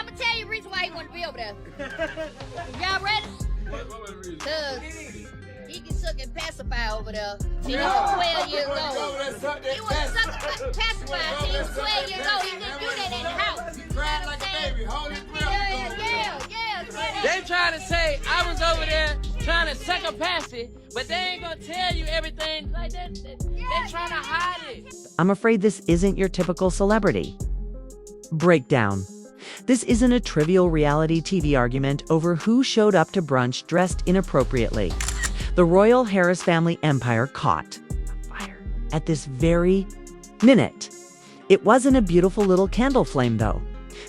I'm gonna tell you the reason why he wanted to be over there. Y'all ready? What was the reason? Cause he can suck and pacify over there. He was 12 years old. He was sucking and pacify. He was 12 years old. He couldn't do that in the house. He cried like a baby. Hold his breath. Yeah. They trying to say I was over there trying to suck a passy, but they ain't gonna tell you everything like that. They trying to hide it. I'm afraid this isn't your typical celebrity. Breakdown. This isn't a trivial reality TV argument over who showed up to brunch dressed inappropriately. The Royal Harris family empire caught fire at this very minute. It wasn't a beautiful little candle flame, though.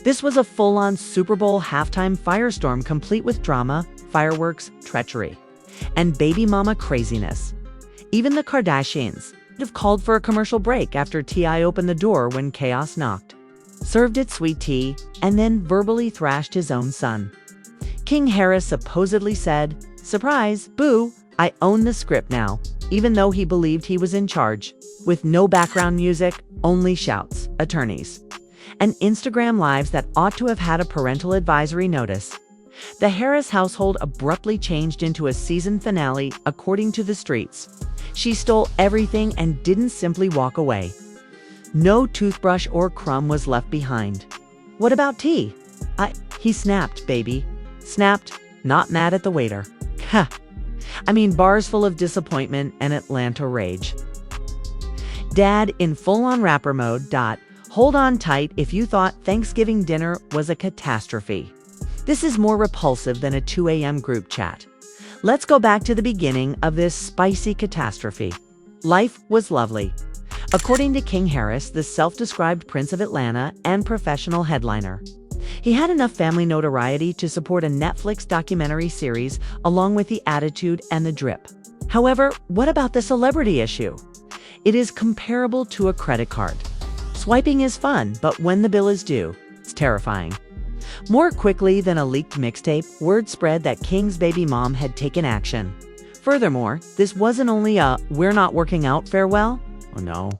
This was a full-on Super Bowl halftime firestorm complete with drama, fireworks, treachery, and baby mama craziness. Even the Kardashians would have called for a commercial break after T.I. opened the door when chaos knocked, served it sweet tea, and then verbally thrashed his own son. King Harris supposedly said, "Surprise, boo, I own the script now," even though he believed he was in charge. With no background music, only shouts, attorneys, and Instagram lives that ought to have had a parental advisory notice. The Harris household abruptly changed into a season finale, according to the streets. She stole everything and didn't simply walk away. No toothbrush or crumb was left behind. What about tea? He snapped, baby. Snapped, not mad at the waiter. Ha! I mean, bars full of disappointment and Atlanta rage. Dad in full-on rapper mode. Hold on tight if you thought Thanksgiving dinner was a catastrophe. This is more repulsive than a 2 a.m. group chat. Let's go back to the beginning of this spicy catastrophe. Life was lovely. According to King Harris, the self-described Prince of Atlanta and professional headliner, he had enough family notoriety to support a Netflix documentary series along with the attitude and the drip. However, what about the celebrity issue? It is comparable to a credit card. Swiping is fun, but when the bill is due, it's terrifying. More quickly than a leaked mixtape, word spread that King's baby mom had taken action. Furthermore, this wasn't only a "we're not working out" farewell. Oh no.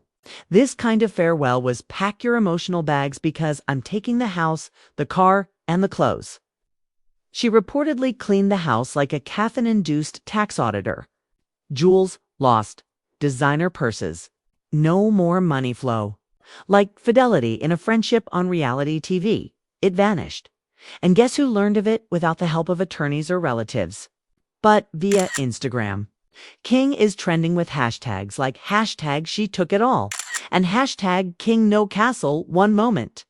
This kind of farewell was pack your emotional bags because I'm taking the house, the car, and the clothes. She reportedly cleaned the house like a caffeine-induced tax auditor. Jewels lost. Designer purses. No more money flow. Like fidelity in a friendship on reality TV, it vanished. And guess who learned of it without the help of attorneys or relatives? But via Instagram. King is trending with hashtags like #she took it all and #King no castle one moment.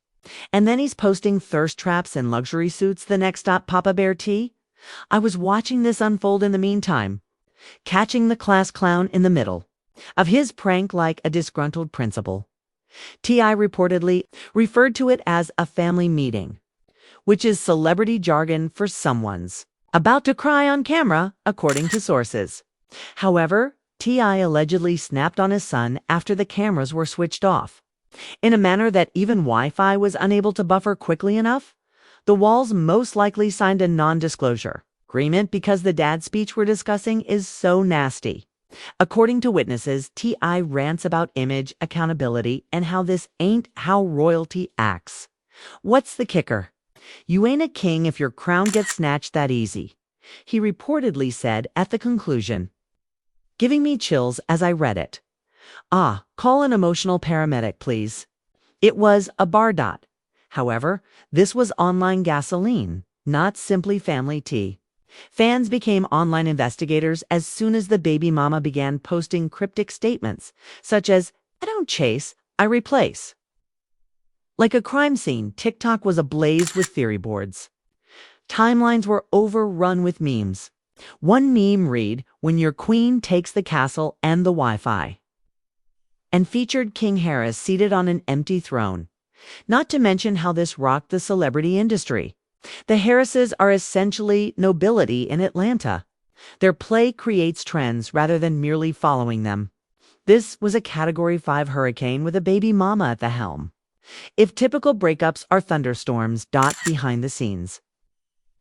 And then he's posting thirst traps and luxury suits the next stop Papa Bear tea. I was watching this unfold in the meantime, catching the class clown in the middle of his prank like a disgruntled principal. T.I. reportedly referred to it as a family meeting, which is celebrity jargon for someone's about to cry on camera, according to sources. However, T.I. allegedly snapped on his son after the cameras were switched off, in a manner that even Wi-Fi was unable to buffer quickly enough. The Walls most likely signed a non-disclosure agreement because the dad speech we're discussing is so nasty. According to witnesses, T.I. rants about image, accountability, and how this ain't how royalty acts. What's the kicker? You ain't a king if your crown gets snatched that easy, he reportedly said at the conclusion, giving me chills as I read it. Call an emotional paramedic, please. It was a bar. However, this was online gasoline, not simply family tea. Fans became online investigators as soon as the baby mama began posting cryptic statements, such as, "I don't chase, I replace." Like a crime scene, TikTok was ablaze with theory boards. Timelines were overrun with memes. One meme read, "When your queen takes the castle and the Wi-Fi," and featured King Harris seated on an empty throne. Not to mention how this rocked the celebrity industry. The Harrises are essentially nobility in Atlanta. Their play creates trends rather than merely following them. This was a Category 5 hurricane with a baby mama at the helm. If typical breakups are thunderstorms, behind the scenes.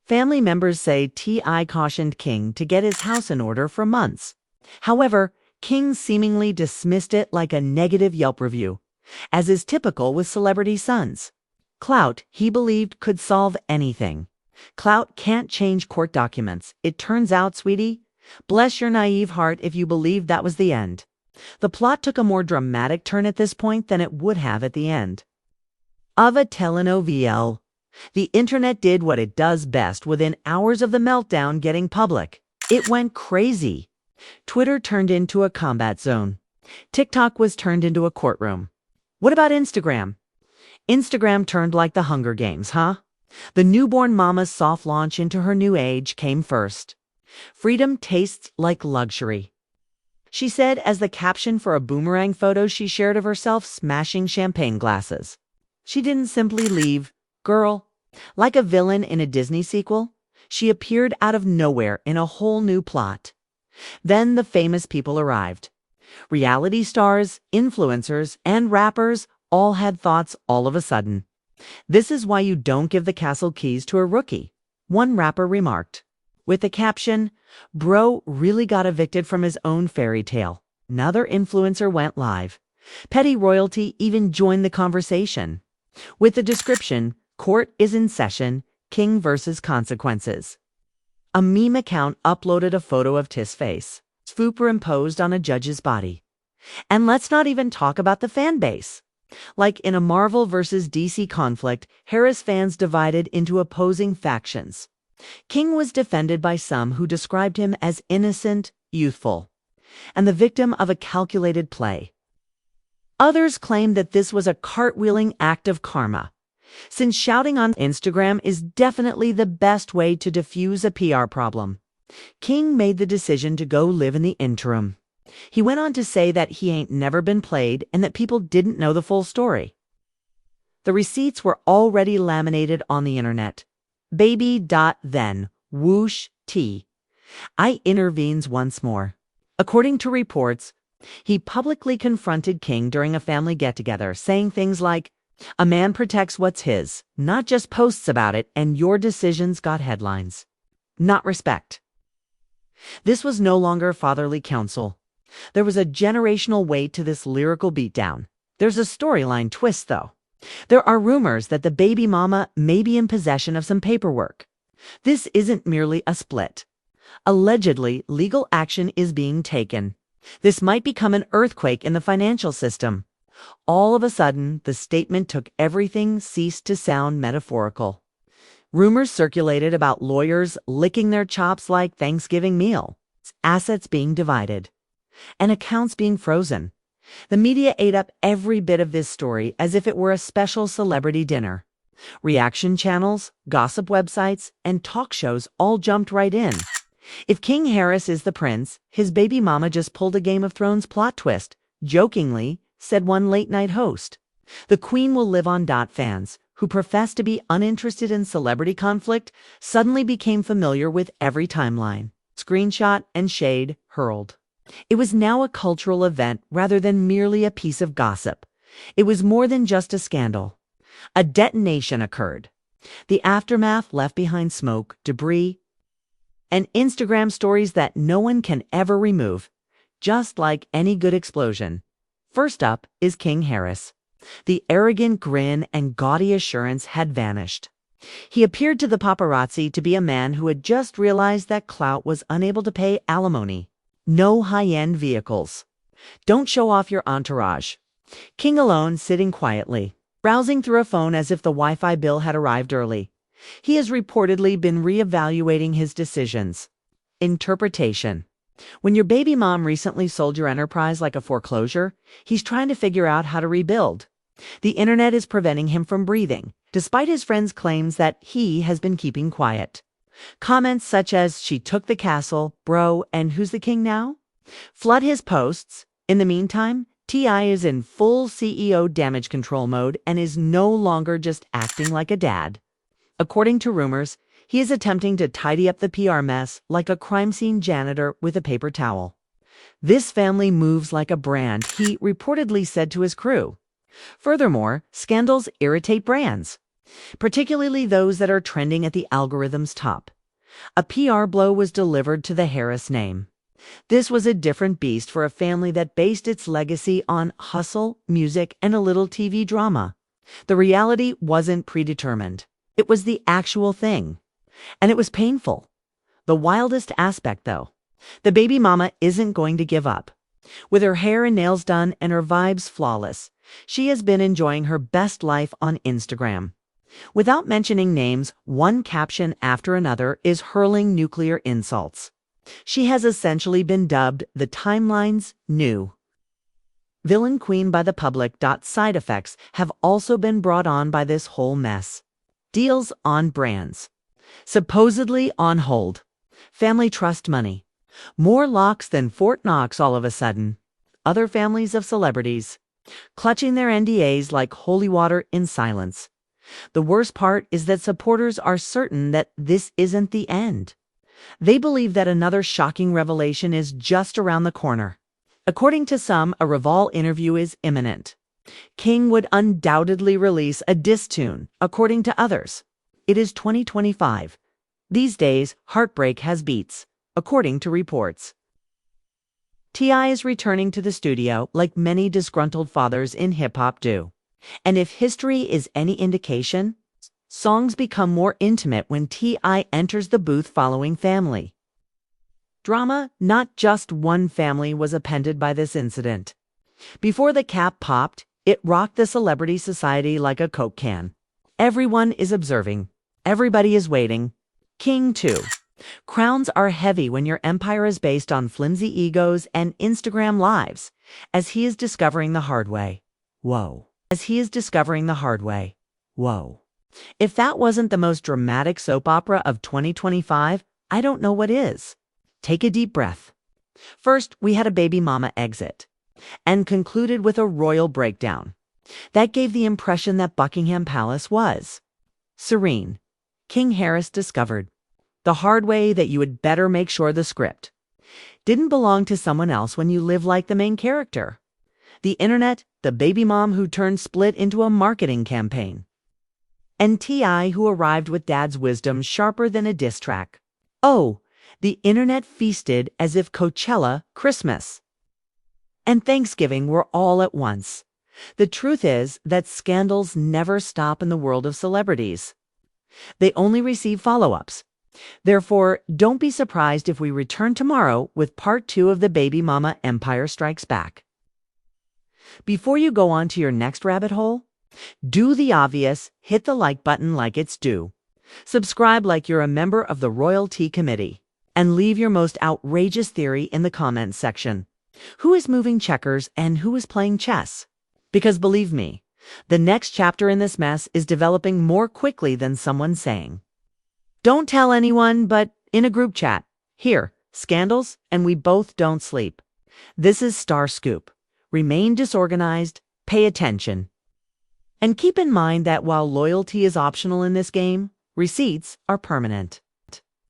Family members say T.I. cautioned King to get his house in order for months. However, King seemingly dismissed it like a negative Yelp review, as is typical with celebrity sons. Clout, he believed, could solve anything. Clout can't change court documents. It turns out, sweetie, bless your naive heart if you believed that was the end. The plot took a more dramatic turn at this point than it would have at the end of a telenovela. The internet did what it does best within hours of the meltdown getting public. It went crazy. Twitter turned into a combat zone. TikTok was turned into a courtroom. What about Instagram? Instagram turned like the Hunger Games, huh? The newborn mama's soft launch into her new age came first. Freedom tastes like luxury, she said as the caption for a boomerang photo she shared of herself smashing champagne glasses. She didn't simply leave, girl. Like a villain in a Disney sequel, she appeared out of nowhere in a whole new plot. Then the famous people arrived. Reality stars, influencers, and rappers all had thoughts all of a sudden. This is why you don't give the castle keys to a rookie, one rapper remarked. With the caption, "Bro really got evicted from his own fairy tale." Another influencer went live. Petty royalty even joined the conversation. With the description, "Court is in session, King versus consequences." A meme account uploaded a photo of Tiff's face, superimposed on a judge's body. And let's not even talk about the fan base. Like in a Marvel versus DC conflict, Harris fans divided into opposing factions. King was defended by some who described him as innocent, youthful, and the victim of a calculated play. Others claimed that this was a cartwheeling act of karma, since shouting on Instagram is definitely the best way to diffuse a PR problem. King made the decision to go live in the interim. He went on to say that he ain't never been played and that people didn't know the full story. The receipts were already laminated on the internet. Baby.then, whoosh, T. I intervenes once more. According to reports, he publicly confronted King during a family get-together, saying things like, "A man protects what's his, not just posts about it, and your decisions got headlines. Not respect." This was no longer fatherly counsel. There was a generational weight to this lyrical beatdown. There's a storyline twist, though. There are rumors that the baby mama may be in possession of some paperwork. This isn't merely a split. Allegedly, legal action is being taken. This might become an earthquake in the financial system. All of a sudden, the statement took everything ceased to sound metaphorical. Rumors circulated about lawyers licking their chops like Thanksgiving meal, assets being divided, and accounts being frozen. The media ate up every bit of this story as if it were a special celebrity dinner. Reaction channels, gossip websites, and talk shows all jumped right in. If King Harris is the prince, his baby mama just pulled a Game of Thrones plot twist, jokingly, said one late-night host. The queen will live on. Fans, who professed to be uninterested in celebrity conflict, suddenly became familiar with every timeline, screenshot, and shade hurled. It was now a cultural event rather than merely a piece of gossip. It was more than just a scandal. A detonation occurred. The aftermath left behind smoke, debris, and Instagram stories that no one can ever remove, just like any good explosion. First up is King Harris. The arrogant grin and gaudy assurance had vanished. He appeared to the paparazzi to be a man who had just realized that clout was unable to pay alimony. No high-end vehicles. Don't show off your entourage. King alone, sitting quietly, browsing through a phone as if the Wi-Fi bill had arrived early. He has reportedly been reevaluating his decisions. Interpretation. When your baby mom recently sold your enterprise like a foreclosure, he's trying to figure out how to rebuild. The internet is preventing him from breathing, despite his friends' claims that he has been keeping quiet. Comments such as "she took the castle, bro, and who's the king now?" flood his posts. In the meantime, T.I. is in full CEO damage control mode and is no longer just acting like a dad. According to rumors, he is attempting to tidy up the PR mess like a crime scene janitor with a paper towel. "This family moves like a brand," he reportedly said to his crew. Furthermore, scandals irritate brands, particularly those that are trending at the algorithm's top. A PR blow was delivered to the Harris name. This was a different beast for a family that based its legacy on hustle, music, and a little TV drama. The reality wasn't predetermined. It was the actual thing. And it was painful. The wildest aspect, though, the baby mama isn't going to give up. With her hair and nails done and her vibes flawless, she has been enjoying her best life on Instagram. Without mentioning names, one caption after another is hurling nuclear insults. She has essentially been dubbed the timeline's new villain queen by the public. Side effects have also been brought on by this whole mess. Deals on brands. Supposedly on hold. Family trust money. More locks than Fort Knox all of a sudden. Other families of celebrities. Clutching their NDAs like holy water in silence. The worst part is that supporters are certain that this isn't the end. They believe that another shocking revelation is just around the corner. According to some, a Revolve interview is imminent. King would undoubtedly release a diss tune, according to others. It is 2025. These days, heartbreak has beats, according to reports. T.I. is returning to the studio like many disgruntled fathers in hip-hop do. And if history is any indication, songs become more intimate when T.I. enters the booth following Family. Drama, not just one family was appended by this incident. Before the cap popped, it rocked the celebrity society like a Coke can. Everyone is observing. Everybody is waiting. King too. Crowns are heavy when your empire is based on flimsy egos and Instagram lives, as he is discovering the hard way. Whoa. As he is discovering the hard way. Whoa. If that wasn't the most dramatic soap opera of 2025, I don't know what is. Take a deep breath. First, we had a baby mama exit, and concluded with a royal breakdown. That gave the impression that Buckingham Palace was serene. King Harris discovered the hard way that you had better make sure the script didn't belong to someone else when you live like the main character. The internet, the baby mom who turned Split into a marketing campaign. And T.I. who arrived with dad's wisdom sharper than a diss track. Oh, the internet feasted as if Coachella, Christmas, and Thanksgiving were all at once. The truth is that scandals never stop in the world of celebrities. They only receive follow-ups. Therefore, don't be surprised if we return tomorrow with part 2 of the Baby Mama Empire Strikes Back. Before you go on to your next rabbit hole, do the obvious, hit the like button like it's due, subscribe like you're a member of the Royalty Committee, and leave your most outrageous theory in the comments section. Who is moving checkers and who is playing chess? Because believe me, the next chapter in this mess is developing more quickly than someone saying. Don't tell anyone, but in a group chat. Here, scandals, and we both don't sleep. This is Star Scoop. Remain disorganized, pay attention. And keep in mind that while loyalty is optional in this game, receipts are permanent.